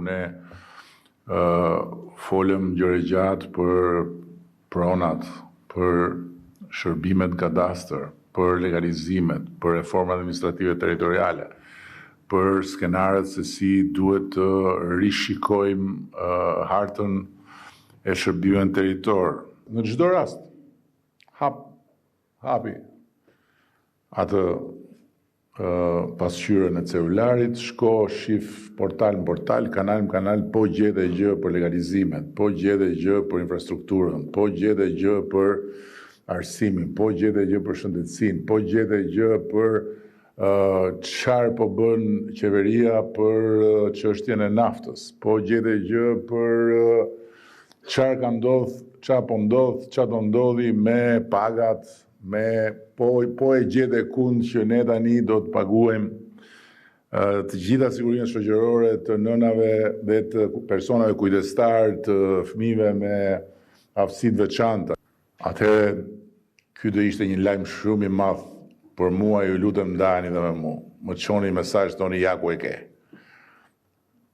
ne folëm gjëre gjatë për pronat, për shërbimet kadastër, për legalizimet, për reformat administrative territoriale, për skenaret se si duhet të rishikojmë hartën e shërbimeve në territor. Në çdo rast, hapi atë pasqyrën e celularit, shko, shif portal në portal, kanal në kanal, po gjete gjë për legalizimet, po gjete gjë për infrastrukturën, po gjete gjë për arsimin, po gjete gjë për shëndetësinë, po gjete gjë për çfarë po bën qeveria për çështjen e naftës, po gjete gjë për çfarë ka ndodhur, çfarë po ndodh, çfarë do ndodhi me pagat, po e gjete kund që ne tani do të paguajmë të gjitha sigurinë shoqërore të nënave dhe të personave kujdestar të fëmijëve me aftësi të veçanta. Atëherë, ky do ishte një lajm shumë i madh për mua, ju lutem ndajeni dhe me mua. Më çoni mesazh toni ja ku e ke.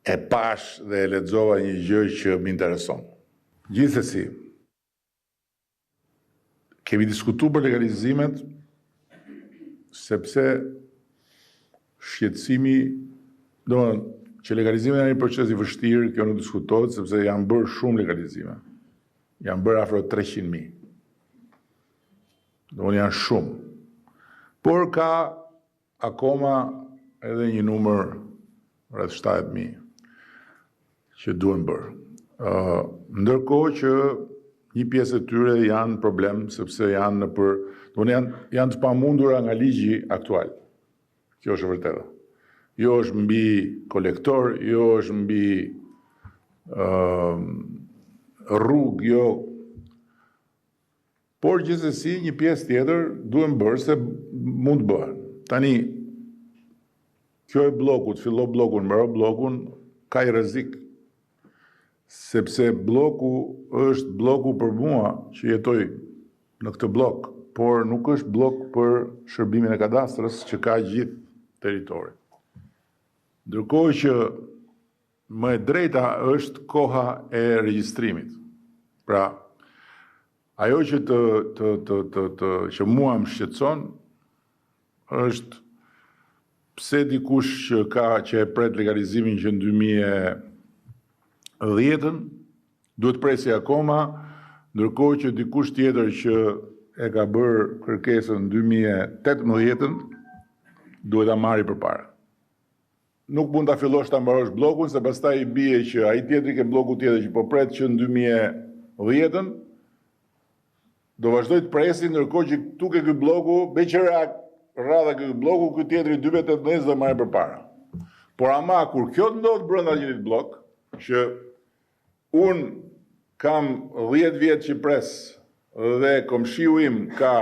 E pash dhe e lexova një gjë që më intereson. Gjithsesi, kemi diskutuar për legalizimet sepse shqetësimi, domethënë që legalizimi është një proces i vështirë, kjo nuk diskutohet sepse janë bërë shumë legalizime. Janë bërë afro 300.000. Domethënë janë shumë. Por ka akoma edhe një numër rreth 70.000 që duhen bërë. Ndërkohë që një pjesë e tyre janë problem sepse janë të pamundura nga ligji aktual. Kjo është e vërtetë. Jo është mbi kolektor, jo është mbi rrugë, jo. Por gjithsesi një pjesë tjetër duhen bërë se mund të bëhen. Tani kjo e bllokut, fillo bllokun, mbaro bllokun, ka i rrezik. Sepse bloku është bloku për mua që jetoj në këtë blok, por nuk është blok për shërbimin e kadastrës që ka gjithë territori. Ndërkohë që më e drejta është koha e regjistrimit. Pra, ajo që që mua më shqetëson është pse dikush që e pret legalizimin që në 2010 duhet presi akoma, ndërkohë që dikush tjetër që e ka bërë kërkesën në 2018 duhet ta marrë përpara. Nuk mund ta fillosh ta mbarosh bllokun, se pastaj i bie që ai tjetri ke bloku tjetër që po pret që në 2010 do vazhdoj të presi, ndërkohë që këtu ke ky bloku, beqëra rradha ky bloku, ky tjetri 2018 do marrë përpara. Por ama kur kjo ndodh brenda një blok, që unë kam 10 vjetë që pres dhe komshiu im ka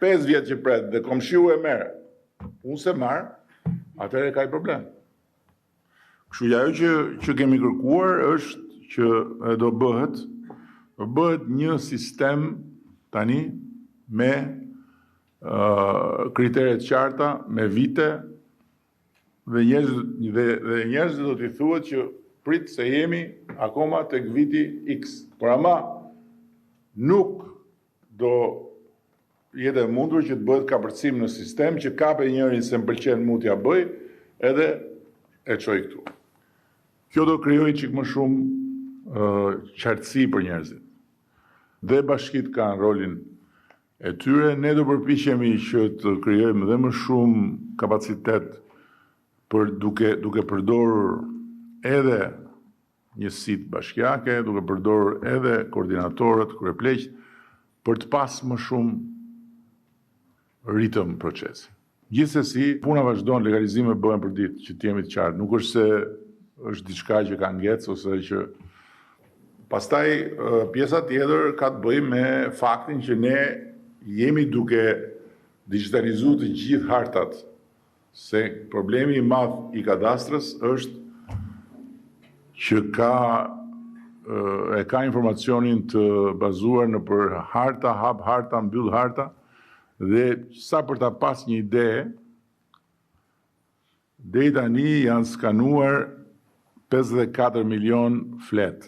5 vjetë që pret dhe komshiu e merë, unë se marë, atëherë ka i problem. Kështu ajo që kemi kërkuar është që do bëhet një sistem tani me kriteret qarta, me vite, dhe njerëzit do t'i thuhet që prit se jemi akoma tek viti X. Por ama nuk do jetë e mundur që të bëhet kapërcim në sistem që kape njërin se më pëlqen mu t'ja bëj edhe e çoj këtu. Kjo do krijojë çik më shumë qartësi për njerëzit. Dhe bashkitë kanë rolin e tyre, ne do përpiqemi që të krijojmë dhe më shumë kapacitet për duke përdorur edhe njësitë bashkiake, duke përdorur edhe koordinatorët, kryepleqt, për të pas më shumë ritëm procesi. Gjithsesi, puna vazhdon, legalizime bëhen për ditë, që të jemi të qartë. Nuk është se është diçka që ka ngecë ose që pastaj pjesa tjetër ka të bëjë me faktin që ne jemi duke digitalizuar të gjithë hartat, se problemi i madh i kadastrës është që ka informacionin të bazuar në për harta, hap harta, mbyll harta, dhe sa për ta pas një ide, deri tani janë skanuar 54 milion flet.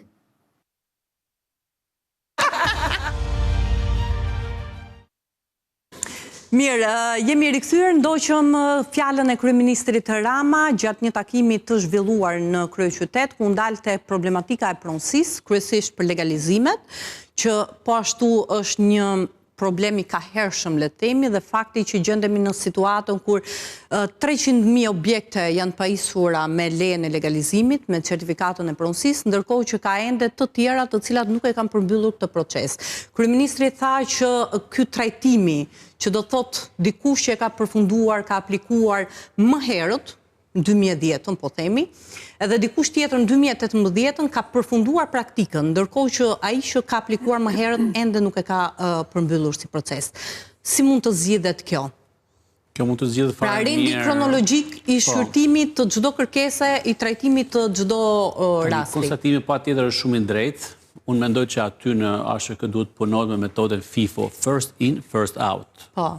Mirë, jemi rikthyer, ndoqëm fjalën e kryeministrit Rama gjatë një takimi të zhvilluar në kryeqytet, ku ndalte problematika e pronësisë, kryesisht për legalizimet, që po ashtu është një problemi ka hershëm, le të themi, dhe fakti që gjendemi në situatën kur 300.000 objekte janë pajisura me lejen e legalizimit, me certifikatën e pronësisë, ndërkohë që ka ende të tjera të cilat nuk e kanë përmbyllur këtë proces. Kryeministri tha që ky trajtimi, që do thotë dikush që e ka përfunduar, ka aplikuar më herët, në 2010, po themi, edhe dikush tjetër në 2018 ka përfunduar praktikën, ndërkohë që ai që ka aplikuar më herët ende nuk e ka përmbyllur si proces. Si mund të zgjidhet kjo? Kjo mund të zgjidhet fare mirë. Pra rendi kronologjik i shqyrtimit të çdo kërkese, i trajtimit të çdo rasti. Konstatimi patjetër është shumë i drejtë. Unë mendoj që aty në ASHK duhet punohet me metodën FIFO, first in, first out. Po.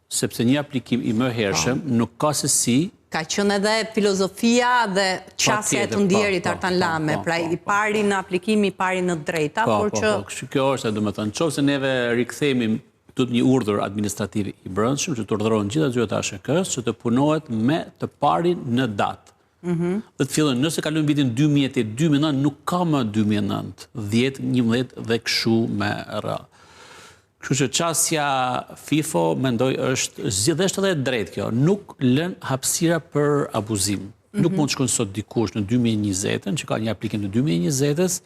Sepse një aplikim i më hershëm nuk ka se si. Ka qenë edhe filozofia dhe qasja e të ndjerit Artan Lame, pra i pari në aplikimi, i pari në drejta, por që... Kjo është, do të thënë, nëse neve rikthehemi duhet një urdhër administrativ i brendshëm që të urdhërohen gjitha zyrat e ASHK-s që të punohet me të parin në datë. Dhe të fillojnë, nëse kalojnë vitin 2008, 2009, nuk ka më 2009, 10, 11 dhe kështu me radhë. Kështu që qasja FIFO, mendoj, është zgjedhështë edhe drejt kjo. Nuk lën hapësira për abuzim. Nuk mund të shkojnë sot dikush në 2020, që ka një aplikim në 2020-s,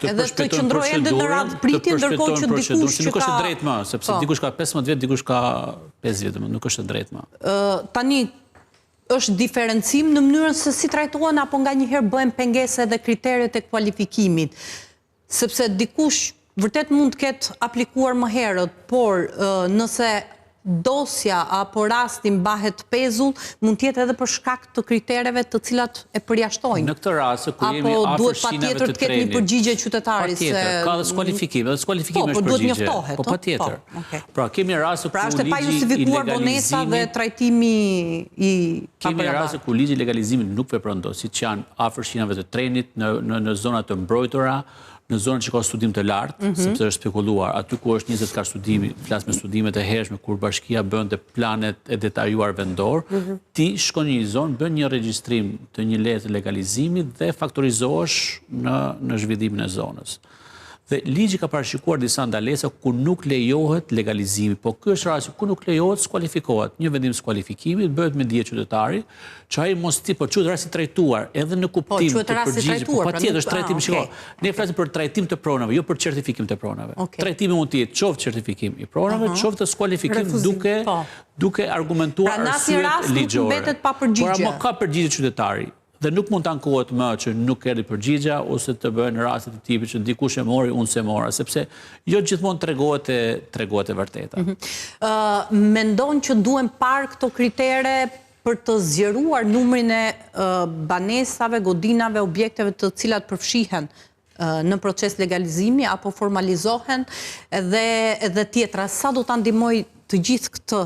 edhe të qëndrojë ende në radhë pritje, ndërkohë që dikush që nuk është e drejtë më, sepse dikush ka 15 vjet, dikush ka 5 vjet, nuk është e drejtë më. Tani është diferencim në mënyrën se si trajtohen apo nganjëherë bëhen pengese edhe kriteret e kualifikimit, sepse dikush vërtet mund të ketë aplikuar më herët, por nëse dosja apo rasti mbahet pezull, mund tjetë edhe për shkak të kritereve të cilat e përjashtojnë. Në këtë rast, kur jemi afër shinave të trenit. Apo duhet patjetër të ketë një përgjigje qytetari se... Patjetër, ka dhe skualifikime, dhe skualifikime është përgjigje. Po, duhet njoftohet. Po, patjetër. Pra, kemi rasti ku pra, është e pa justifikuar bonesa dhe trajtimi i... Kemi rasti ku ligji i legalizimit nuk vepron dot, siç janë afër shinave të trenit, në zonat të mbrojtura, në zonën që ka studim të lartë, sepse është spekuluar, aty ku është 20 ka studimi, flas me studimet e hershme, kur bashkia bën të planet e detajuar vendor, ti shkon në një zonë, bën një regjistrim të një leje të legalizimit dhe faktorizohesh në zhvillimin e zonës. Dhe ligji ka parashikuar disa ndalesa ku nuk lejohet legalizimi, po ky është rasti ku nuk lejohet, skualifikohet. Një vendim skualifikimit bëhet me dije qytetari, që ai mos ti po quhet rasti trajtuar edhe në kuptim të përgjigjjes. Po patjetër është trajtim, shiko. Ne flasim për trajtim të pronave, jo për certifikim të pronave. Trajtimi mund të jetë qoftë certifikim i pronave, qoftë skualifikim duke argumentuar arsyet ligjore. Por ama ka përgjigje qytetari. Dhe nuk mund të ankohet më që nuk erdhi përgjigja ose të bëhen raste të tipit që dikush e mori, unë se mora, sepse jo gjithmonë tregohet e vërteta. Mendon që duhen parë këto kritere për të zgjeruar numrin e banesave, godinave, objekteve të cilat përfshihen në proces legalizimi apo formalizohen edhe tjetra. Sa do ta ndihmojë të gjithë këtë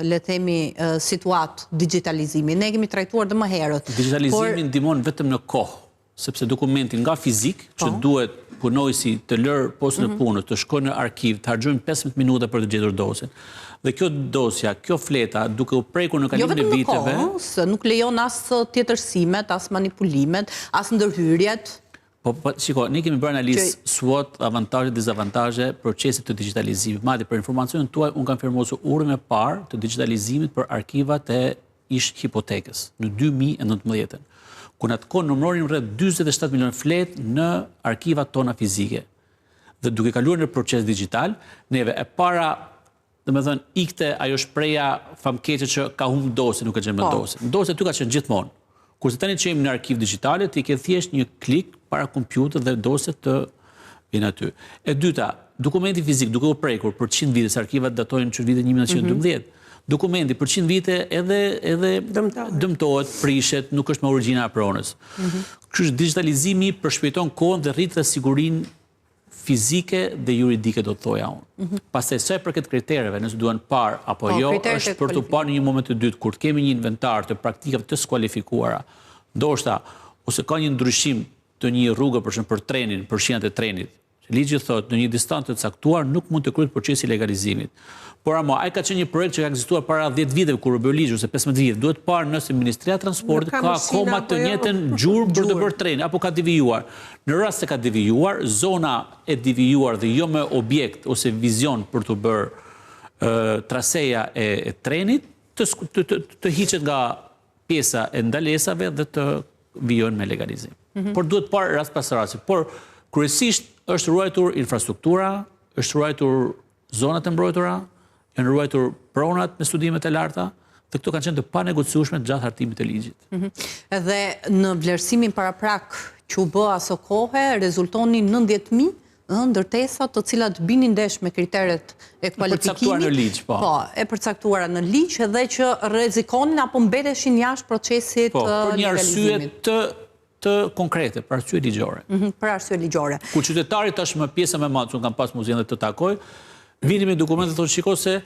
le themi situatë digitalizimi. Ne kemi trajtuar dhe më herët. Digitalizimi ndihmon vetëm në kohë, sepse dokumenti nga fizik, që duhet punojësi të lërë postën e punës, të shkojnë në arkiv, të harxojnë 15 minuta për të gjetur dosjen. Dhe kjo dosja, kjo fleta, duke u prekur në kalimin e viteve... Jo vetëm në kohë, se nuk lejon as tjetërsimet, as manipulimet, as ndërhyrjet. Po, shiko, ne kemi bërë analizë SWOT, avantaje, dezavantazhe, procesit të digitalizimit. Madje për informacionin tuaj, unë kam firmosur urën e parë të digitalizimit për arkivat e ish hipotekës në 2019. Ku në atë kohë numëronin rreth 47 milion flet në arkivat tona fizike. Dhe duke kaluar në proces digital, neve e para, domethënë, ikte ajo shpreha famkeqe që ka humbur dosjen, nuk e gjen më dosjen. Dosja ty ka qenë gjithmonë. Kurse tani që jemi në arkiv digitale, ti ke thjesht një klik para kompjuterit dhe dosjet të vinë aty. E dyta, dokumenti fizik duke u prekur për 100 vite, se arkivat datojnë që vitin 1912. Dokumenti për 100 vite edhe dëmtohet, prishet, nuk është më origjina e pronës. Kështu që digitalizimi përshpejton kohën dhe rrit dhe sigurinë fizike dhe juridike, do të thoja unë. Pastaj sa për këtë kritereve, nëse duhen parë apo jo, është për të parë në një moment të dytë, kur kemi një inventar të praktikave të skualifikuara, ndoshta ose ka një ndryshim të një rrugë për trenin, për shinat e trenit. Ligji thotë në një distancë të caktuar nuk mund të kryhet procesi i legalizimit. Por ama ai ka qenë një projekt që ka ekzistuar para 10 viteve kur u bë ligji ose 15 vite. Duhet parë nëse Ministria e Transportit ka akoma të njëjtën gjurmë për të bërë treni apo ka devijuar. Në rast se ka devijuar, zona e devijuar dhe jo me objekt ose vizion për të bërë traseja e trenit të hiqet nga pjesa e ndalesave dhe të vijojnë me legalizim. Por duhet parë rast pas rasti. Por kryesisht është ruajtur infrastruktura, është ruajtur zonat e mbrojtura, janë ruajtur pronat me studimet e larta, dhe këto kanë qenë të panegociueshme gjatë hartimit të ligjit. Edhe në vlerësimin paraprak që u bë aso kohe, rezultonin 90.000 ndërtesa të cilat binin ndesh me kriteret e kualifikimit. E përcaktuar në ligj, po. Po, e përcaktuara në ligj edhe që rrezikonin apo mbeteshin jashtë procesit për një arsye të konkrete, për arsye ligjore. Për arsye ligjore. Ku qytetarit tashmë pjesa më e madhe, unë kam pas mundësinë dhe të takoj, vini me dokumente thonë shiko se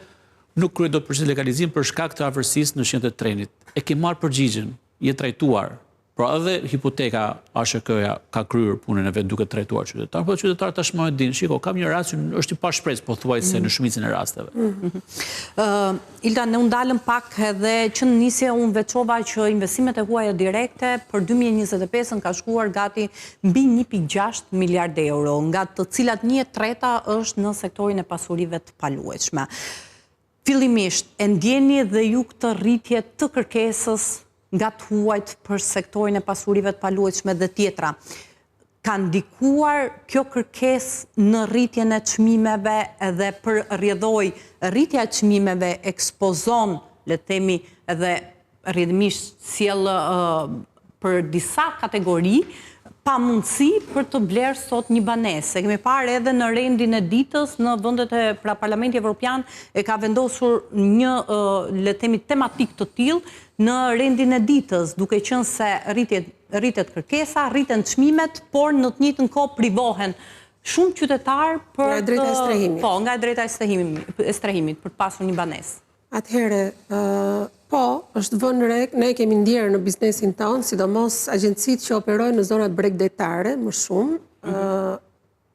nuk kryhet dot procesi legalizim për shkak të afërsisë në shinat e trenit. E ke marrë përgjigjen, je trajtuar. Pra edhe hipoteka ASHK-ja ka kryer punën e vet duke trajtuar qytetar, por qytetar tashmë e din, shiko, kam një rast që është i pashpresë, pothuajse në shumicën e rasteve. Ilda, ne u ndalëm pak edhe që në nisje unë veçova që investimet e huaja direkte për 2025 ka shkuar gati mbi 1.6 miliard euro, nga të cilat 1/3 është në sektorin e pasurive të paluajtshme. Fillimisht, e ndjeni dhe ju këtë rritje të kërkesës nga të huajt për sektorin e pasurive të paluajtshme dhe tjetra. Ka ndikuar kjo kërkesë në rritjen e çmimeve edhe për rrjedhoj rritja e çmimeve ekspozon, le të themi, edhe rrjedhimisht sjell për disa kategori pa mundësi për të blerë sot një banesë. E kemi parë edhe në rendin e ditës në vendet e Parlamenti Evropian e ka vendosur një le të themi tematik të tillë në rendin e ditës, duke qenë se rritet kërkesa, rriten çmimet, por në të njëjtën kohë privohen shumë qytetar për nga drejta e strehimit. Po, nga drejta e strehimit për të pasur një banesë. Atëherë, po, është vënë re, ne kemi ndjerë në biznesin tonë, sidomos agjencitë që operojnë në zonat bregdetare më shumë,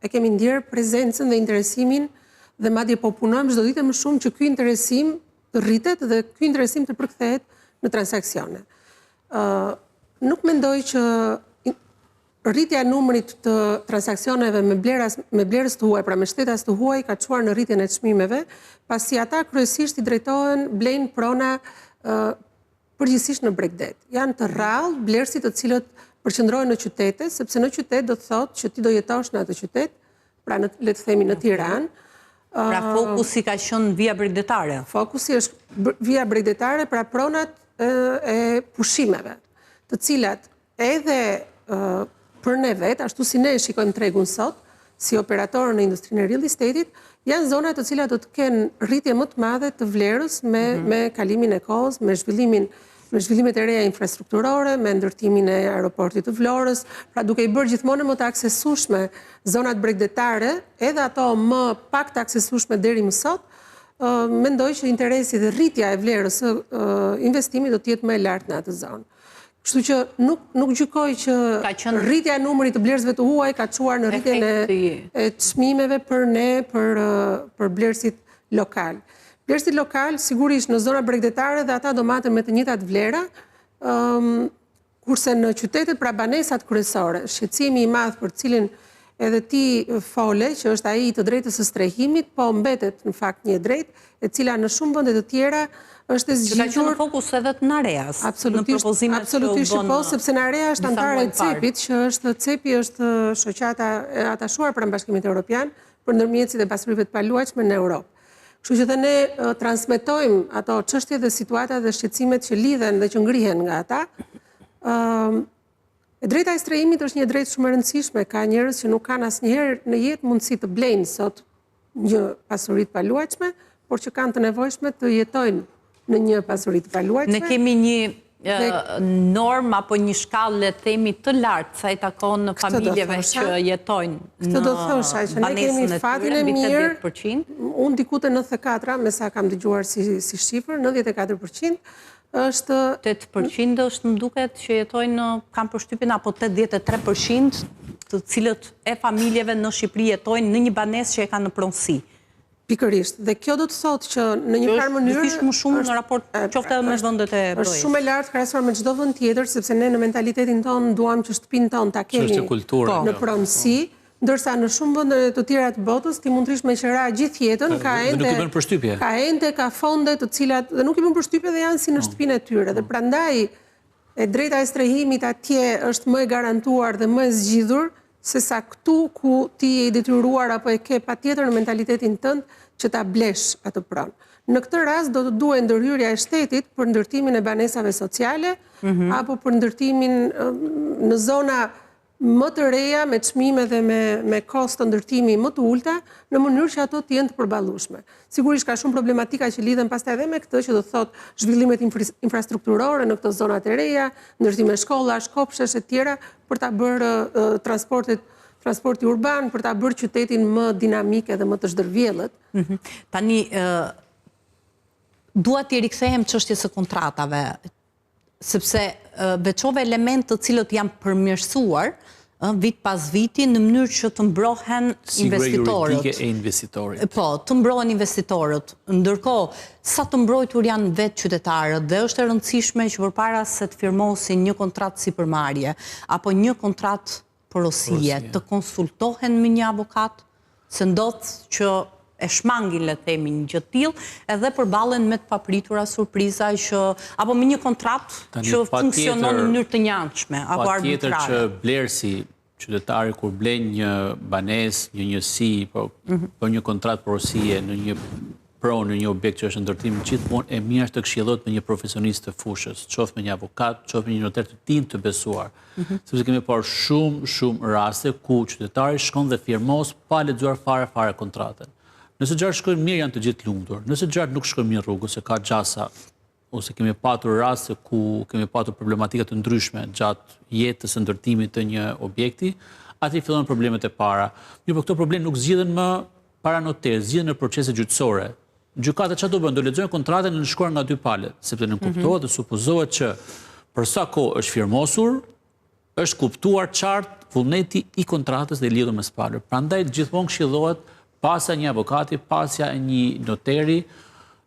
e kemi ndjerë prezencën dhe interesimin dhe madje po punojmë çdo ditë më shumë që ky interesim të rritet dhe ky interesim të përkthehet në transaksione. Nuk mendoj që rritja e numrit të transaksioneve me blerës të huaj, pra me shtetas të huaj, ka çuar në rritjen e çmimeve, pasi ata kryesisht i drejtohen blejnë prona përgjithsisht në Bregdet. Janë të rrallë blerësit të cilët përqendrohen në qytete, sepse në qytet do të thotë që ti do jetosh në atë qytet, pra le të themi në Tiranë. Pra fokusi ka qenë via bregdetare. Fokusi është via bregdetare, pra pronat e pushimeve, të cilat edhe për ne vetë, ashtu si ne shikojmë tregun sot, si operatorë në industrinë e real estate-it, janë zona të cilat do të kenë rritje më të madhe të vlerës me kalimin e kohës, me zhvillimet e reja infrastrukturore, me ndërtimin e aeroportit të Vlorës, pra duke i bërë gjithmonë më të aksesueshme zonat bregdetare, edhe ato më pak të aksesueshme deri më sot, mendoj që interesi dhe rritja e vlerës së investimit do të jetë më e lartë në atë zonë. Kështu që nuk gjykoj që rritja e numrit të blerësve të huaj ka çuar në rritjen e çmimeve për ne, për blerësit lokal. Blerësit lokal sigurisht në zona bregdetare dhe ata do maten me të njëjtat vlera, kurse në qytetet pra banesat kryesore, shqetësimi i madh për cilin edhe ti fole, që është ai të drejtës së strehimit, po mbetet në fakt një drejtë, e cila në shumë vende të tjera është e zgjitur. Ka qenë në fokus edhe të Nareas. Absolutisht po, sepse Narea është antare e CEP-it, që CEP-i është shoqata e atashuar pranë Bashkimit Evropian për ndërmjetësit e pasurive të paluajtshme në Europë. Kështu që dhe ne transmetojmë ato çështje dhe situata dhe shqetësimet që lidhen dhe që ngrihen nga ata. Drejta e strehimit është një drejtë shumë e rëndësishme, ka njerëz që nuk kanë asnjëherë në jetë mundësi të blejnë sot një pasuri të paluajtshme, por që kanë të nevojshme të jetojnë në një pasuri të paluajtshme. Ne kemi një normë apo një shkallë, le të themi, të lartë sa i takon në familjeve që jetojnë në banesën e tyre, mbi 80%. Unë diku te 94, me sa kam dëgjuar si shifër, 94%, është 8% është më duket që jetojnë kam përshtypjen apo 83% të cilët e familjeve në Shqipëri jetojnë në një banesë që e kanë në pronësi. Pikërisht. Dhe kjo do të thotë që në një farë mënyrë është më shumë në raport qoftë edhe me vendet e BE-s. Është shumë e lartë krahasuar me çdo vend tjetër, sepse ne në mentalitetin tonë duam që shtëpinë tonë ta kemi në pronësi, ndërsa në shumë vende të tjera të botës ti mund të rish me qira gjithë jetën, ka fonde të cilat dhe nuk i bën përshtypje dhe janë si në shtëpinë e tyre. Dhe prandaj e drejta e strehimit atje është më e garantuar dhe më e zgjidhur se sa këtu ku ti je i detyruar apo e ke patjetër në mentalitetin tënd që ta blesh atë pronë. Në këtë rast do të duhet ndërhyrja e shtetit për ndërtimin e banesave sociale apo për ndërtimin në zona më të reja me çmime dhe me kosto ndërtimi më të ulta në mënyrë që ato të jenë të përballueshme. Sigurisht ka shumë problematika që lidhen pastaj edhe me këtë që do të thotë zhvillimet infrastrukturore në këto zonat e reja, ndërtime shkollash, kopshesh e tjera për ta bërë transporti urban, për ta bërë qytetin më dinamik edhe më të zhdërvjellët. Tani, dua t'i rikthehem çështjes së kontratave, sepse veçove element të cilët janë përmirësuar vit pas viti në mënyrë që të mbrohen investitorët. Juridike e investitorit. Po, të mbrohen investitorët. Ndërkohë, sa të mbrojtur janë vetë qytetarët dhe është e rëndësishme që përpara se të firmosin një kontratë sipërmarrje apo një kontratë porosie, të konsultohen me një avokat, se ndodh që e shmangin, le themi, një gjë të tillë, edhe përballen me të papritura surpriza që apo me një kontratë që funksionon në mënyrë të njëanshme apo arbitrare. Patjetër që blerësi, qytetari kur blen një banesë, një njësi, po një kontratë porosie në një pronë, në një objekt që është ndërtim, gjithmonë e mirë është të këshillohet me një profesionist të fushës, qoftë me një avokat, qoftë me një notar të tinj të besuar. Sepse kemi parë shumë raste ku qytetari shkon dhe firmos pa lexuar fare kontratën. Nëse gjatë shkojnë mirë, janë të gjithë lumtur. Nëse gjatë nuk shkojnë mirë rrugë, ose ka gjasa, ose kemi patur raste ku kemi patur problematika të ndryshme gjatë jetës së ndërtimit të një objekti, aty fillojnë problemet e para. Mirë, por këto probleme nuk zgjidhen më para noterit, zgjidhen në procese gjyqësore. Gjykata çfarë do bëjnë? Do lexojnë kontratën e nënshkruar nga dy palët, sepse në kuptohet dhe supozohet që për sa kohë është firmosur, është kuptuar qartë vullneti i kontratës dhe i lidhur me së palët. Prandaj gjithmonë këshillohet pasja një avokati, pasja një noteri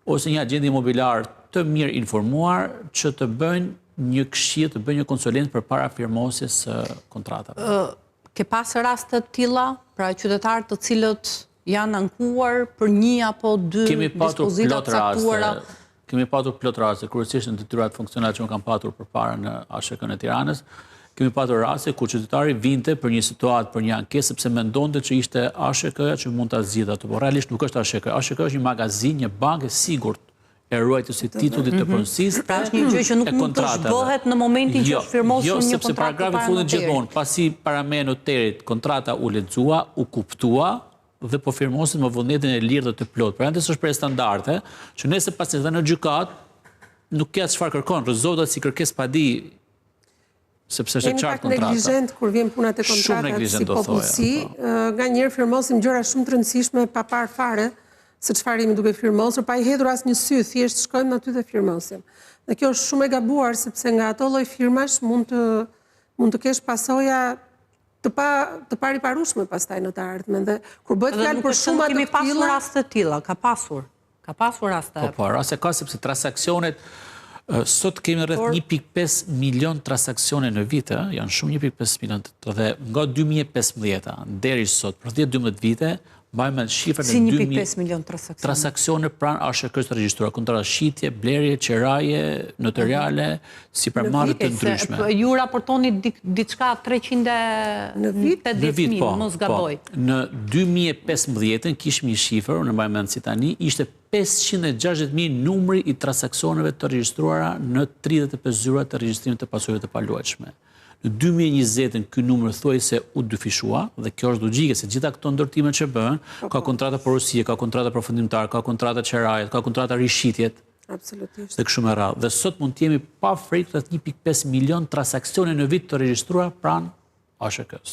ose një agent imobiliar të mirë informuar që të bëjnë një këshill, të bëjnë një konsulent përpara firmosjes së kontratave. Ke pasur raste të tilla, pra qytetarë të cilët janë ankuar për një apo dy dispozita të caktuara? Kemi patur plot raste, kryesisht në detyrat funksionale që më kanë patur përpara në ASHK-n e Tiranës. Kemi patur raste ku qytetari vinte për një situatë, për një ankesë, sepse mendonte që ishte ASHK-ja që mund ta zgjidhte atë, por realisht nuk është ASHK. ASHK është një magazin, një bankë e sigurt e ruajtësit të titullit të pronësisë. Pra është një gjë që nuk mund të zhbohet në momentin që është firmosur një kontratë. Jo, sepse paragrafi i fundit gjithmonë, pasi para me noterit kontrata u lexua, u kuptua dhe po firmosin me vullnetin e lirë dhe të plotë. Pra ndës është për standarde që nëse pasi dhe në gjykat nuk ka çfarë kërkon, rrezohet si kërkesë padi, sepse është e qartë kontrata. Jemi pak neglizhent kur vjen puna te kontratat si popullsi, nganjëherë firmosim gjëra shumë të rëndësishme pa parë fare se çfarë jemi duke firmosur, pa i hedhur asnjë sy, thjesht shkojmë aty dhe firmosim. Dhe kjo është shumë e gabuar sepse nga ato lloj firmash mund të kesh pasoja të pariparueshme pastaj në të ardhmen. Dhe kur bëhet fjalë për shumë kemi pasur raste të tilla, ka pasur raste. Po, raste ka sepse transaksionet sot kemi rreth 1.5 milion transaksione në vit, janë shumë 1.5 milion dhe nga 2015 deri sot për 10-12 vite mbajmë shifrën e 1.5 milion transaksione pranë ASHK-s të regjistruara, kontrata shitje, blerje, qeraje, notariale, sipërmarrje të ndryshme. Ju raportoni diçka 380.000, mos gaboj. Në 2015 kishim një shifër, unë mbaj mend si tani, ishte 560.000 numri i transaksioneve të regjistruara në 35 zyra të regjistrimit të pasojave të paluajtshme. Në 2020 ky numër thuajse u dyfishua dhe kjo është logjike se gjitha këto ndërtime që bëhen, ka kontrata porosie, ka kontrata përfundimtare, ka kontrata qerajet, ka kontrata rishitjet. Absolutisht. Dhe kështu me radhë. Dhe sot mund të jemi pa frikë rreth 1.5 milion transaksione në vit të regjistruara pranë ASHK-s.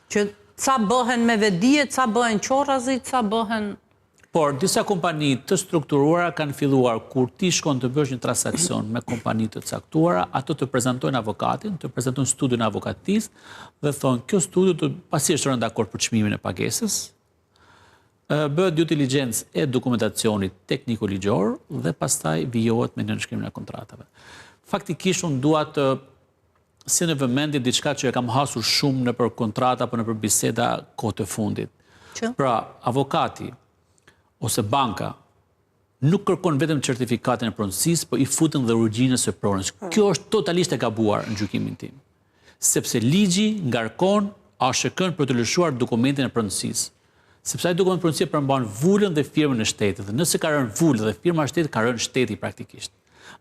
Që ca bëhen me vedije, ca bëhen qorrazi, ca bëhen Por disa kompani të strukturuara kanë filluar kur ti shkon të bësh një transakcion me kompani të caktuara, ato të prezantojnë avokatin, të prezantojnë studion e avokatisë dhe thonë kjo studio të pasi është rënë dakord për çmimin e pagesës, bëhet due diligence e dokumentacionit tekniko-ligjor dhe pastaj vijohet me nënshkrimin e kontratave. Faktikisht unë dua të si në vëmendje diçka që e kam hasur shumë nëpër kontrata apo nëpër biseda kohë të fundit. Pra, avokati ose banka nuk kërkon vetëm certifikatin e pronësisë, po i futën dhe origjinës së pronës. Kjo është totalisht e gabuar në gjykimin tim. Sepse ligji ngarkon ASHK-n për të lëshuar dokumentin e pronësisë. Sepse ai dokument pronësie përmban vulën dhe firmën e shtetit. Dhe nëse ka rënë vulë dhe firma e shtetit, ka rënë shteti praktikisht.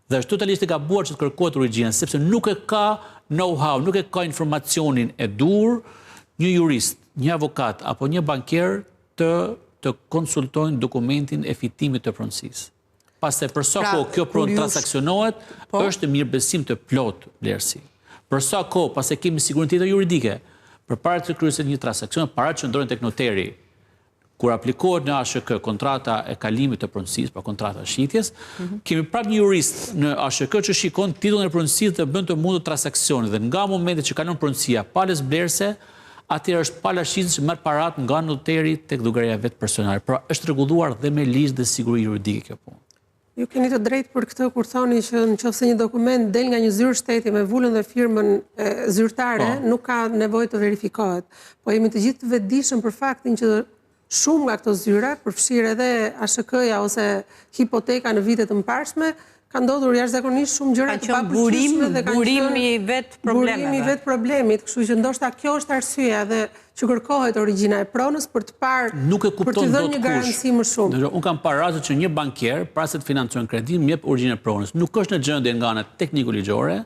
Dhe është totalisht e gabuar që të kërkohet origjina, sepse nuk e ka know-how, nuk e ka informacionin e dur një jurist, një avokat apo një bankier të konsultojnë dokumentin e fitimit të pronësisë. Pastaj për sa kohë kjo pronë transaksionohet, është mirëbesim të plot vlerësi. Për sa kohë pas e kemi sigurinë tjetër juridike, përpara të kryesit një transakcion, para që ndrohen tek noteri, kur aplikohet në ASHK kontrata e kalimit të pronësisë, pra kontrata shitjes, kemi prapë një jurist në ASHK që shikon titullin e pronësisë dhe bën të mundur transaksionin dhe nga momenti që kalon pronësia palës blerëse, atëherë është pala shitjes që merr parat nga noteri tek llogaria vet personale. Pra është rregulluar dhe me ligj dhe siguri juridike kjo punë. Ju keni të drejtë për këtë kur thoni që nëse një dokument del nga një zyrë shteti me vulën dhe firmën zyrtare, nuk ka nevojë të verifikohet. Po jemi të gjithë të vetëdijshëm për faktin që shumë nga këto zyra, përfshirë edhe ASHK-ja ose hipoteka në vitet të mëparshme, ka ndodhur jashtëzakonisht shumë gjëra të papërgjithshme dhe kanë burimi vetë problemeve. Burimi vetë problemit, kështu që ndoshta kjo është arsyeja dhe që kërkohet origjina e pronës për të parë, për të dhënë një garanci më shumë. Unë kam parë raste që një bankier, para se të financojnë kredi, më jep origjinën e pronës. Nuk është në gjendje nga ana tekniko-ligjore.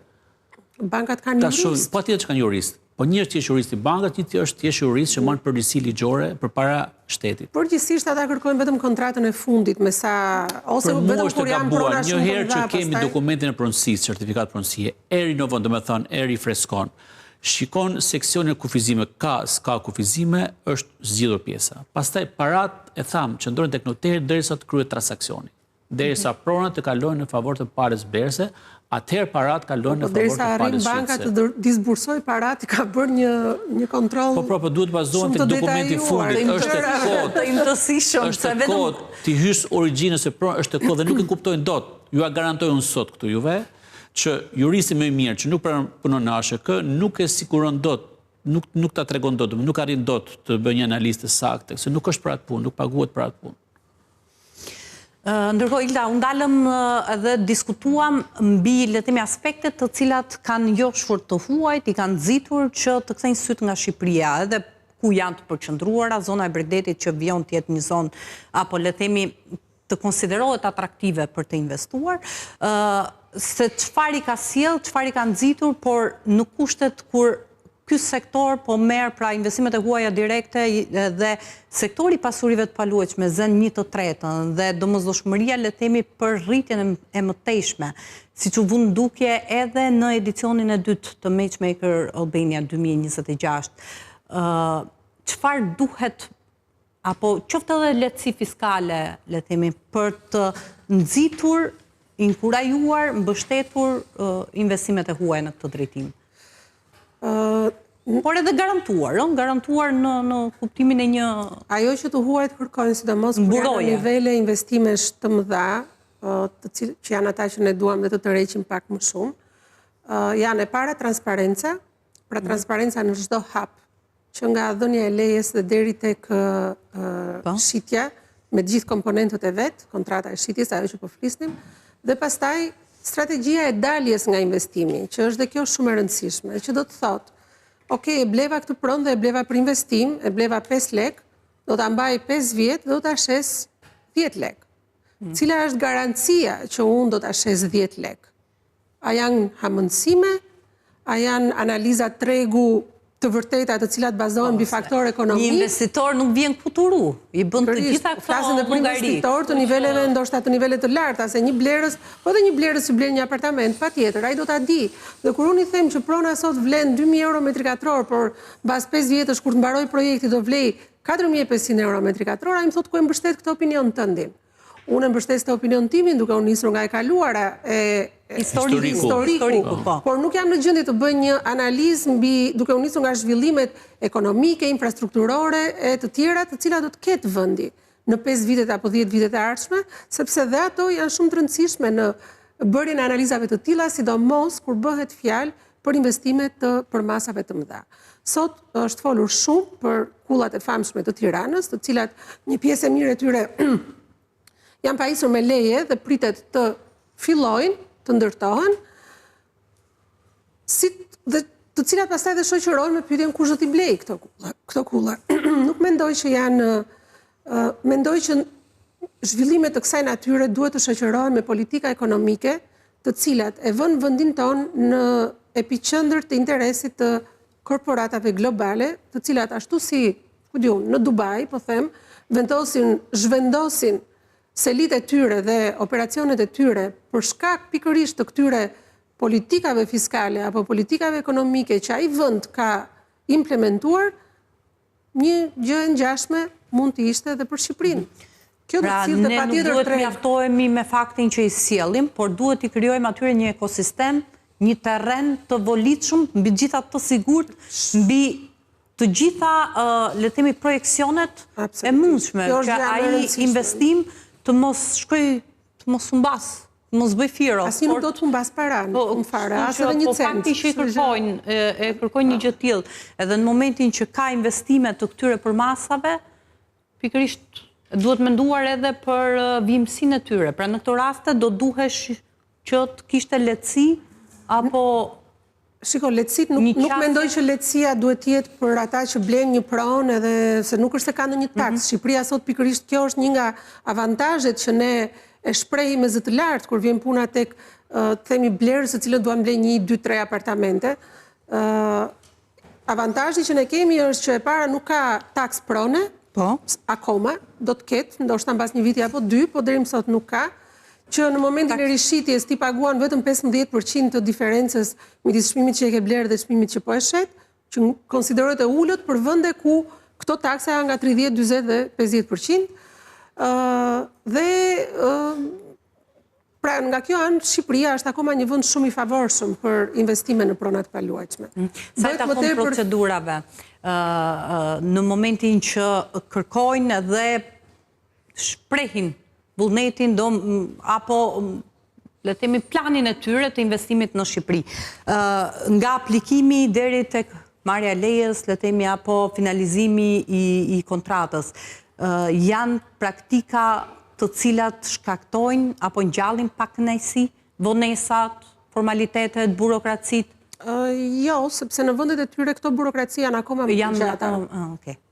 Bankat kanë jurist. Patjetër që kanë jurist. Po një është të jesh jurist i bankës, një është të jesh jurist që marr përgjegjësi ligjore përpara shtetit. Përgjithsisht ata kërkojnë vetëm kontratën e fundit me sa ose vetëm kur janë prona shumë të mëdha. Një herë që kemi dokumentin e pronësisë, certifikat pronësie, e rinovon, domethënë e rifreskon. Shikon seksionin e kufizime, ka s'ka kufizime, është zgjidhur pjesa. Pastaj parat e tham që ndrohen tek noteri derisa të kryhet transaksioni. Derisa pronat të kalojnë në favor të palës blerëse, atëherë parat kalojnë në favor të palës shitëse. Derisa arrin banka të disbursoj parat, ka bërë një kontroll. Po duhet bazohen tek dokumenti i fundit, është tek kod, ti hysh origjinës së pronës, është tek kod dhe nuk e kuptojnë dot. Ju a garantoj unë sot këtu juve që juristi më i mirë që nuk punon në ASHK nuk e siguron dot, nuk ta tregon dot, nuk arrin dot të bëjë një analizë të saktë, se nuk është për atë punë, nuk paguhet për atë punë. Ndërkohë, Ilda, unë dalëm edhe diskutuam mbi letemi aspektet të cilat kanë jo shfurt të huajt, i kanë nxitur që të kthejnë syt nga Shqipëria, edhe ku janë të përqendruara, zona e Bregdetit që vjen të jetë një zonë apo letemi të konsiderohet atraktive për të investuar, se çfarë i ka sjell, çfarë i ka nxitur, por në kushtet kur ky sektor po merr pra investimet e huaja direkte dhe sektori pasurive të paluajtshme zën 1/3 dhe domosdoshmëria le të themi për rritjen e mëtejshme, siç u vë ndukje edhe në edicionin e dytë të Matchmaker Albania 2026. Çfarë duhet apo qoftë edhe lehtësi fiskale, le të themi, për të nxitur, inkurajuar, mbështetur investimet e huaja në këtë drejtim? Por edhe garantuar në kuptimin e një... Ajo që të huajt kërkojnë, sidomos kur janë nivele investimesh të mëdha, që janë ata që ne duam dhe të tërheqim pak më shumë, janë e para transparenca, pra transparenca në çdo hap, që nga dhënia e lejes dhe deri tek shitja, me gjithë komponentët e vet, kontrata e shitjes, ajo që po flisnim, dhe pastaj strategjia e daljes nga investimi, që është dhe kjo shumë e rëndësishme, që do të thotë, e bleva këtë pronë dhe e bleva për investim, e bleva 5 lek, do të mbaj 5 vjetë dhe do të ashes 10 lek. Cila është garancia që unë do të ashes 10 lek? A janë hamëndësime? A janë analizat tregu të vërteta të cilat bazohen mbi faktor ekonomik? Një investitor nuk vjen kuturu, i bën të gjitha këto flasin dhe për investitor të niveleve, ndoshta të nivelet të larta, se një blerës, po dhe një blerës që blen një apartament, patjetër, ai do ta di. Dhe kur unë i them që prona sot vlen 2000 euro metri katror, por mbas 5 vjetësh kur të mbaroj projekti do vlej 4.500 euro metri katror, ai më thot ku e mbështet këtë opinion tëndin. Unë e mbështet këtë opinion timin duke unë nisur nga e kaluara historiku, por nuk jam në gjendje të bëj një analizë duke unë nisur nga zhvillimet ekonomike, infrastrukturore e të tjera të cilat do të ketë vendi në 5 vitet apo 10 vitet e ardhshme, sepse dhe ato janë shumë të rëndësishme në bërjen e analizave të tilla, sidomos kur bëhet fjalë për investimet të përmasave të mëdha. Sot është folur shumë për kullat e famshme të Tiranës, të cilat një pjesë e mirë e tyre janë pajisur me leje dhe pritet të fillojnë, të ndërtohen, dhe të cilat pastaj dhe shoqërohen me pyetjen kush do t'i blej këto kulla. Nuk mendoj që mendoj që zhvillimet të kësaj natyre duhet të shoqërohen me politika ekonomike, të cilat e vënë vendin tonë në epiqendër të interesit të korporatave globale, të cilat ashtu si, në Dubai, po them, zhvendosin selit e tyre dhe operacionet e tyre për shkak pikërisht të këtyre politikave fiskale apo politikave ekonomike që ai vend ka implementuar, një gjë e ngjashme mund të ishte edhe për Shqipërinë. Pra, ne nuk duhet mjaftohemi me faktin që i sjellim, por duhet i krijojmë atyre një ekosistem, një terren të volitshëm, mbi gjitha të sigurt, mbi të gjitha, le të themi, projeksionet e mundshme, që ai investim të mos shkoj, të mos humbas, të mos bëj firo. Asnjë nuk do të humbas para, në fare, as edhe një cent. Po fakti që e kërkojnë një gjë të tillë, edhe në momentin që ka investime të këtyre përmasave, pikërisht duhet menduar edhe për vimësinë e tyre. Pra në këto raste do duhesh që të kishte lehtësi apo Shiko, lehtësit nuk mendoj që lehtësia duhet jetë për ata që blenë një pronë edhe se nuk është se ka në një taks. Shqipëria sot pikërisht kjo është një nga avantazhet që ne e shprehim me zë të lartë kur vjen puna tek themi blerës së cilët duan blej 1, 2, 3 apartamente. Avantazhi që ne kemi është që e para nuk ka taks prone, akoma, do të ketë, ndoshta mbas një viti apo 2, po deri më sot nuk ka. Që në momentin e rishitjes ti paguan vetëm 15% të diferencës midis çmimit që e ke blerë dhe çmimit që po e shet, që konsiderohet e ulët për vende ku këto taksa janë nga 30, 40 dhe 50%. Pra nga kjo anë, Shqipëria është akoma një vend shumë i favorshëm për investime në pronat paluajtshme. Sa i takon procedurave, në momentin që kërkojnë dhe shprehin vullnetin apo le të themi planin e tyre të investimit në Shqipëri. Nga aplikimi deri tek marrja e lejes, le të themi apo finalizimi i kontratës, janë praktika të cilat shkaktojnë apo ngjallin pak kënaqësi, vonesat, formalitetet, burokracitë? Jo, sepse në vendet e tyre këto burokraci janë akoma më të gjata.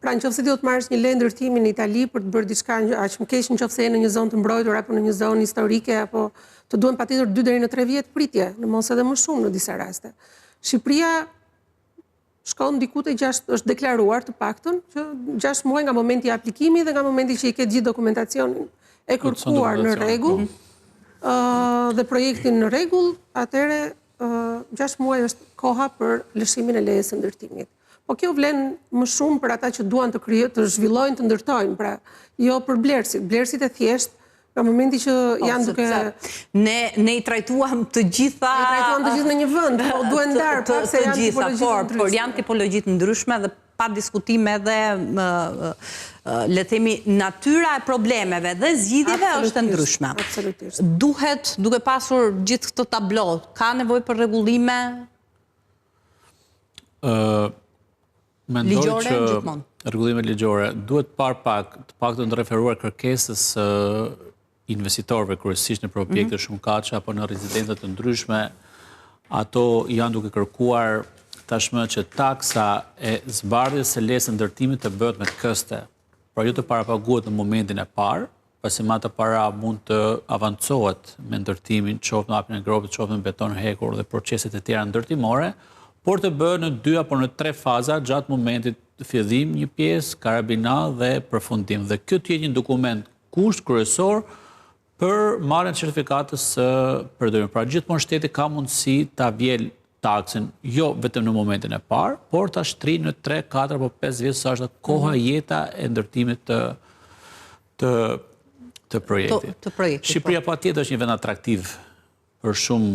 Pra nëse ti do të marrësh një lejë ndërtimi në Itali për të bërë diçka aq më keq nëse je në një zonë të mbrojtur apo në një zonë historike apo të duhen patjetër 2 deri në 3 vjet pritje, në mos edhe më shumë në disa raste. Shqipëria shkon diku te 6, është deklaruar të paktën që 6 muaj nga momenti i aplikimit dhe nga momenti që i ke gjithë dokumentacionin e kërkuar në rregull dhe projektin në rregull, atëherë 6 muaj është koha për lëshimin e lejes së ndërtimit. Po kjo vlen më shumë për ata që duan të zhvillojnë, të ndërtojnë, pra jo për blerësit. Blerësit e thjesht, nga momenti që janë duke... Ne i trajtuam të gjitha... Ne i trajtuam të gjithë në një vend, po duhen ndarë, pak se janë tipologjitë ndryshme. Por janë tipologjitë ndryshme dhe pa diskutim edhe, le themi, natyra e problemeve dhe zgjidhjeve është ndryshme. Absolutisht. Duhet, duke pasur gjithë këtë tablo, ka nevojë për rregullime ligjore gjithmonë? Rregullime ligjore duhet të paktën të referuar kërkesës investitorëve, kryesisht në projekte shumëkatëshe apo në rezidenca të ndryshme. Ato janë duke kërkuar tashmë që taksa e zbardhjes së lejës së ndërtimit të bëhet me këste, pra jo të parapaguhet në momentin e parë, pasi me atë para mund të avancohet me ndërtimin, qoftë në hapjen e gropit, qoftë në beton hekur dhe proceset e tjera ndërtimore, por të bëhet në 2 apo në 3 faza gjatë momentit të fillim një pjesë, karabinal dhe përfundim. Dhe kjo të jetë një dokument kusht kryesor për marrjen e certifikatës së përdorimit. Pra gjithmonë shteti ka mundësi ta vjel taksën, jo vetëm në momentin e parë, por ta shtri në 3, 4 apo 5 vjet sa është koha jeta e ndërtimit të projektit. Shqipëria patjetër është një vend atraktiv për shumë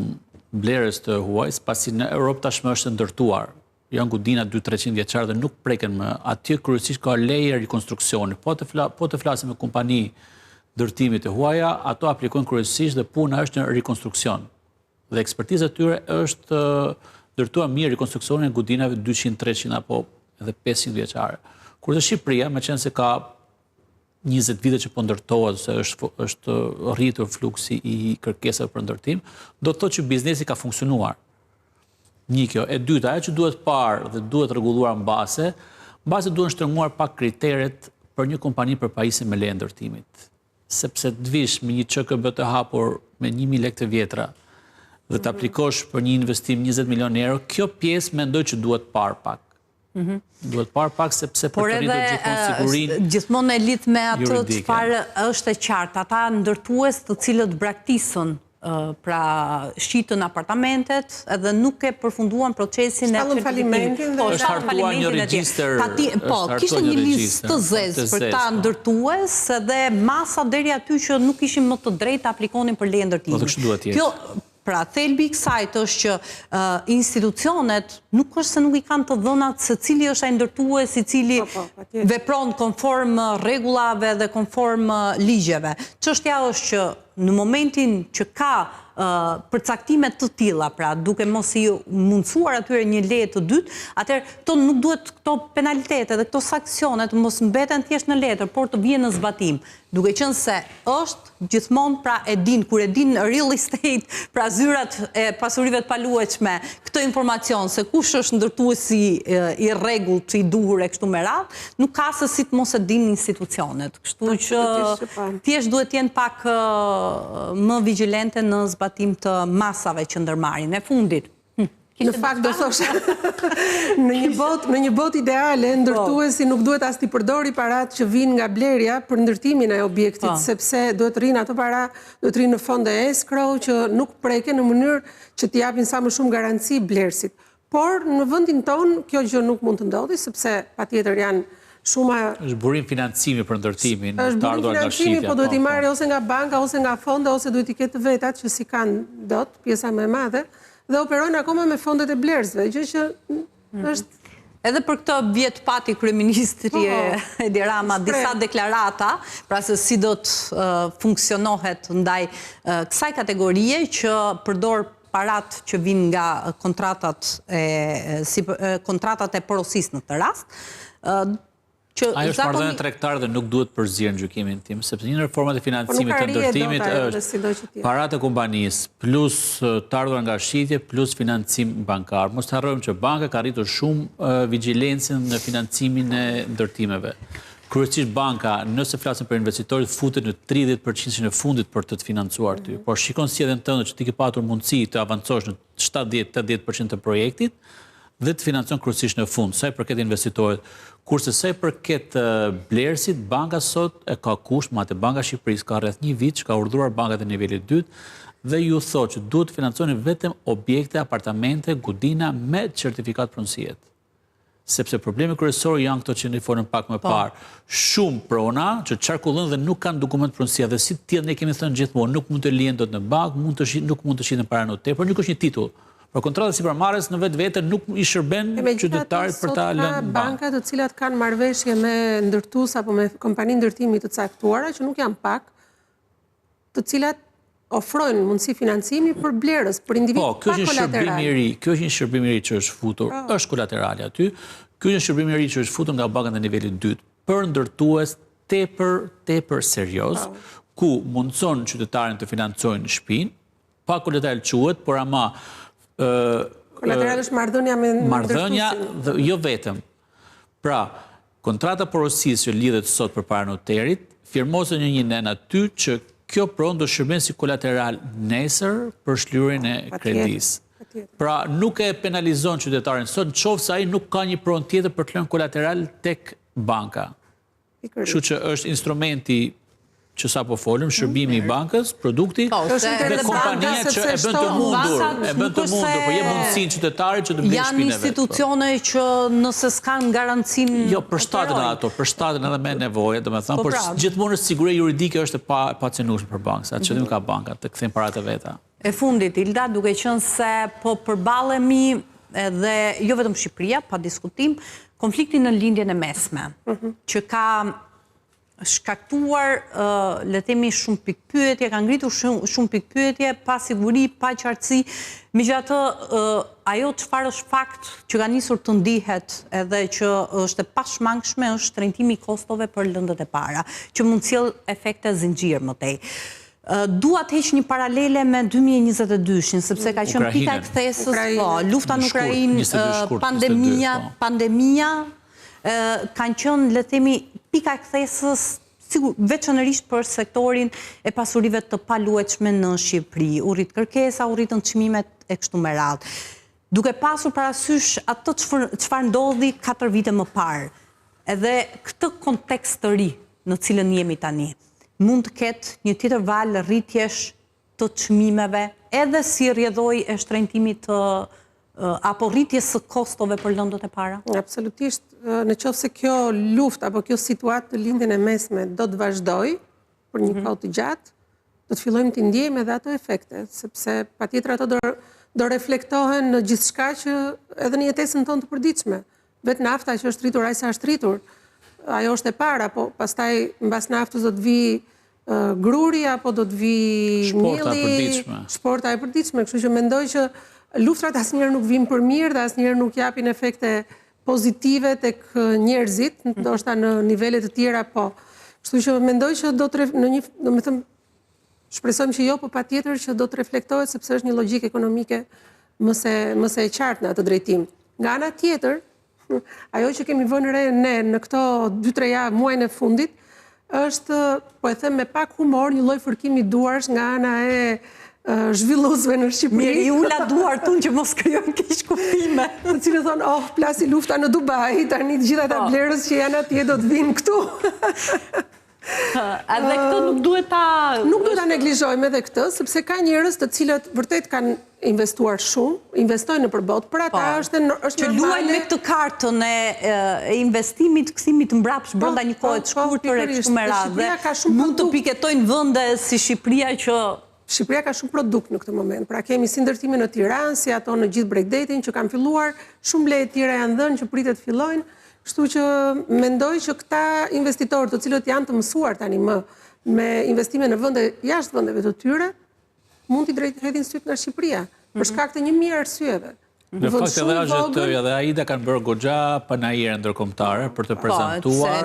blerës të huajs, pasi në Europë tashmë është ndërtuar. Janë godina 200-300 vjeçar dhe nuk preken më. Atje kryesisht ka leje rikonstruksioni. Po të flasim me kompani ndërtimit të huaja, ato aplikojnë kryesisht dhe puna është në rikonstruksion. Dhe ekspertiza e tyre është ndërtuar mirë rikonstruksionin e godinave 200, 300 apo edhe 500 vjeçare. Kurse Shqipëria, me qenë se ka 20 vite që po ndërtohet, se është rritur fluksi i kërkesave për ndërtim, do të thotë që biznesi ka funksionuar. Një kjo. E dyta, ajo që duhet parë dhe duhet rregulluar mbase duhet shtrënguar pak kriteret për një kompani për pajisje me leje ndërtimit. Sepse të vish me një ÇKB të hapur me 1000 lekë të vjetra dhe të aplikosh për një investim 20 milion euro, kjo pjesë mendoj që duhet parë pak. Duhet parë pak sepse për të rritur gjithmonë sigurinë. Gjithmonë e lidh me atë çfarë është e qartë, ata ndërtues të cilët braktisën pra shqitën apartamentet edhe nuk e përfunduan procesin e falimentin dhe është hartuar një regjistër. Po, kishte një listë të zezë për ta ndërtues edhe masa deri aty që nuk ishin më të drejtë të aplikonin për leje ndërtimi. Kjo pra, thelbi i kësajt është që institucionet nuk është se nuk i kanë të dhënat se cili është ai ndërtues i cili vepron konform rregullave dhe konform ligjeve. Çështja është që në momentin që ka përcaktime të tilla, pra duke mos i mundësuar atyre një leje të dytë, atëherë këto nuk duhet këto penalitete dhe këto sanksione të mos mbeten thjesht në letër, por të vijnë në zbatim. Duke qenë se është gjithmonë pra kur e din real estate, pra zyrat e pasurive të paluajtshme, këtë informacion se kush është ndërtuesi i rregullt që i duhur e kështu me radhë, nuk ka se si të mos e dinë institucionet. Kështu që thjesht duhet të jenë pak më vigjilente në zbatim të masave që ndërmarrin. E fundit. Në fakt do thosha, në një botë ideale, ndërtuesi nuk duhet as t'i përdori parat që vinë nga blerja për ndërtimin e objektit, sepse duhet rrinë ato para, duhet rrinë në fonde escrow që nuk preke në mënyrë që t'i japin sa më shumë garanci blerësit. Por në vendin tonë kjo gjë nuk mund të ndodhi, sepse patjetër janë shumë... është burim financimi për ndërtimin, është burim financimi, po duhet i marrë ose nga banka, ose nga fonde, ose duhet i ketë vetat që si kanë dot, pjesa më e madhe, dhe operojnë akoma me fondet e blerësve, gjë që është... Edhe për këtë vjet pati kryeministri Edi Rama disa deklarata, pra se si do të funksionohet ndaj kësaj kategorie që përdor parat që vinë nga kontratat e porosisë në këtë rast. Ajo është marrëdhënie tregtare dhe nuk duhet përzierë në gjykimin tim, sepse një në format e financimit të ndërtimit është paratë e kompanisë plus të ardhurat nga shitje plus financim bankar. Mos të harrojmë që banka ka arritur shumë vigjilencën në financimin e ndërtimeve. Kryesisht banka, nëse flasim për investitorit, futet në 30% në fundit për të financuar ty. Por shikon si edhe në tënde që ti ke patur mundësi të avancosh në 70-80% të projektit, dhe të financion kryesisht në fund, sa i përket investitorit. Kurse sa i përket blerësit, banka sot e ka kusht, madje Banka e Shqipërisë ka rreth një vit që ka urdhëruar bankat e nivelit 2 dhe ju thotë që duhet të financioni vetëm objekte, apartamente, godina me certifikat pronësie. Sepse problemi kryesor janë këto që ne folëm pak më parë. Shumë prona që çarkullojnë dhe nuk kanë dokument pronësie dhe si tjetër ne kemi thënë gjithmonë, nuk mund të lihen dot në bank, nuk mund të shiten para noter, por nuk është një titull. Por kontrata sipërmarrës në vetvete nuk i shërben qytetarit për ta lënë banka të cilat kanë marrëveshje me ndërtues apo me kompani ndërtimi të caktuara që nuk janë pak, të cilat ofrojnë mundësi financimi për blerës, për individ pa kolateral. Kjo është një shërbim i ri që është futur, është kolaterali aty. Ky është një shërbim i ri që është futur nga bankat e nivelit 2 për ndërtues tepër serioz, ku mundson qytetarin të financojnë shtëpinë, pa kolateral quhet, por ama kolateral është marrëdhënia me dhe jo vetëm. Pra, kontrata porosisë që lidhet sot përpara noterit, firmosën një nen aty që kjo pronë do shërben si kolateral nesër për shlyerjen e kredisë. Pra, nuk e penalizon qytetarin sot, nëse ai nuk ka një pronë tjetër për të lënë kolateral tek banka. Kështu që është instrumenti që sa po folëm, shërbimi i bankës, produkti, dhe kompania që e bën të mundur, po je mundësin qytetarit që të blenë shpinëve. Janë institucione që nëse s'kan garancin... Jo, përshtaten ato, përshtaten edhe me nevoje, dhe me thëmë, por gjithmonë siguria juridike është e pacenueshme për bankës, atë që dhim ka bankat, të këthejmë parat e veta. E fundit, Ilda, duke qenë se po përballemi edhe jo vetëm Shqipëria, pa diskutim, konfliktin në lindjen e mesme, që ka shkaktuar, le themi, shumë pikpyetje, ka ngritur shumë pikpyetje, pa siguri, pa qartësi, megjithatë ajo çfarë është fakt që ka nisur të ndihet edhe që është e pashmangshme është shtrenjtimi i kostove për lëndët e para, që mund sjell efekte zinxhir më tej. Dua të heq një paralele me 2022-shin, sepse ka qenë pika e kthesës, lufta në Ukrainë, pandemia, kanë qenë, le themi, pika e kthesës, veçanërisht për sektorin e pasurive të paluajtshme në Shqipëri. U rrit kërkesa, u rritën çmimet e kështu me radhë. Duke pasur parasysh atë çfarë ndodhi 4 vite më parë, edhe këtë kontekst të ri në cilën jemi tani, mund të ketë një tjetër valë rritjesh të çmimeve, edhe si rrjedhoi e shtrenjtimit të apo rritjes së kostove për lëndët e para? Absolutisht. Në qoftë se kjo luftë apo kjo situatë të lindjen e mesme do të vazhdoj për një kohë të gjatë, do të fillojmë të ndjejmë edhe ato efekte, sepse patjetër ato do reflektohen në gjithçka që edhe në jetesën tonë të përditshme. Vetë nafta që është rritur aq sa është rritur, ajo është e para, po pastaj mbas naftës do të vi gruri apo do të vi mielli, shporta e përditshme, kështu që mendoj që luftrat asnjëherë nuk vijnë për mirë dhe asnjëherë nuk japin efekte pozitive tek njerëzit, ndoshta në nivele të tjera po. Kështu që mendoj që do të shpresojmë që jo, po patjetër që do të reflektohet sepse është një logjikë ekonomike më se e qartë në atë drejtim. Nga ana tjetër, ajo që kemi vënë re ne në këto 2-3 javë muajin e fundit është, po e them me pak humor, një lloj fërkimi duarsh nga ana e zhvilluesve në Shqipëri. Mirë, ula duart unë që mos krijojnë keq kuptime. Të cilët thonë, oh, plasi lufta në Dubai, tani të gjitha ata blerës që janë atje do të vinë këtu. Edhe këtë nuk duhet ta neglizhojmë edhe këtë, sepse ka njerëz të cilët vërtet kanë investuar shumë, investojnë në përbot, për ata është normale. Që luajnë me këtë kartën e investimit, kthimit mbrapsht brenda një kohe të shkurtër e kështu me radhë. Mund të piketojnë vende si Shqipëria që Shqipëria ka shumë produkt në këtë moment. Pra kemi si ndërtime në Tiranë, si ato në gjithë Bregdetin që kanë filluar, shumë leje tjera janë dhënë që pritet fillojnë. Kështu që mendoj që këta investitorë të cilët janë të mësuar tani më me investime në vende jashtë vendeve të tyre, mund t'i drejtohen syt nga Shqipëria, për shkak të 1000 arsyeve. Në fakt edhe AIDA kanë bërë goxha panajire ndërkombëtare për të prezantuar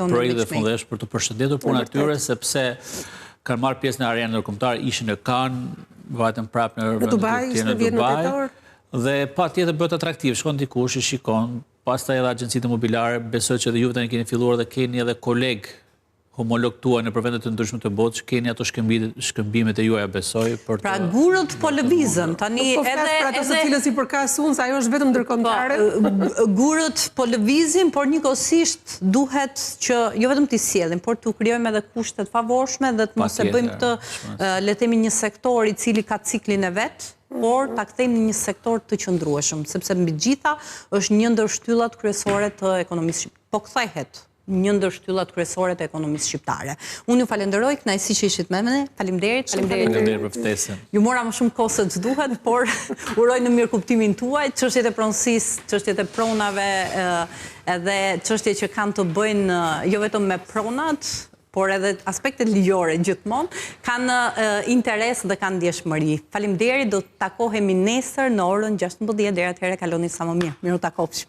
projekte fundesh për të përshëndetur punën e tyre, sepse kanë marrë pjesë në arenë ndërkombëtare, ishin në Cannes, vajtën prapë në Dubai, dhe patjetër bëhet atraktiv, shkon dikush, i shikon, pastaj edhe agjencitë imobiliare, besoj që edhe juve tani keni filluar dhe keni edhe kolegë homolog tuaj në vende të ndryshme të botës, keni ato shkëmbimet e juaja, besoj. Pra gurët po lëvizën, tani edhe... Po flasë për ato se cilës i përkas unë, sa ajo është vetëm ndërkombëtare. Gurët po lëvizin, por njëkohësisht duhet që jo vetëm t'i sjellin, por t'u krijojmë edhe kushtet favorshme dhe të mos e bëjmë të, le të themi, një sektor i cili ka ciklin e vet, por ta kthejmë në një sektor të qëndrueshëm, sepse mbi gjitha është një ndër shtyllat kryesore të ekonomisë shqiptare. Po kthehet një ndër shtyllat kryesore të ekonomisë shqiptare. Unë ju falenderoj, kënaqësi që ishit me ne. Faleminderit. Faleminderit për ftesën. Ju mora më shumë kohë se ç'duhet, por uroj në mirë kuptimin tuaj, çështjet e pronësisë, çështjet e pronave, edhe çështjet që kanë të bëjnë jo vetëm me pronat, por edhe aspektet ligjore gjithmonë, kanë interes dhe kanë ndjeshmëri. Faleminderit, do të takohemi nesër në orën 16:00, deri atëherë kaloni sa më mirë. Miru takofshim.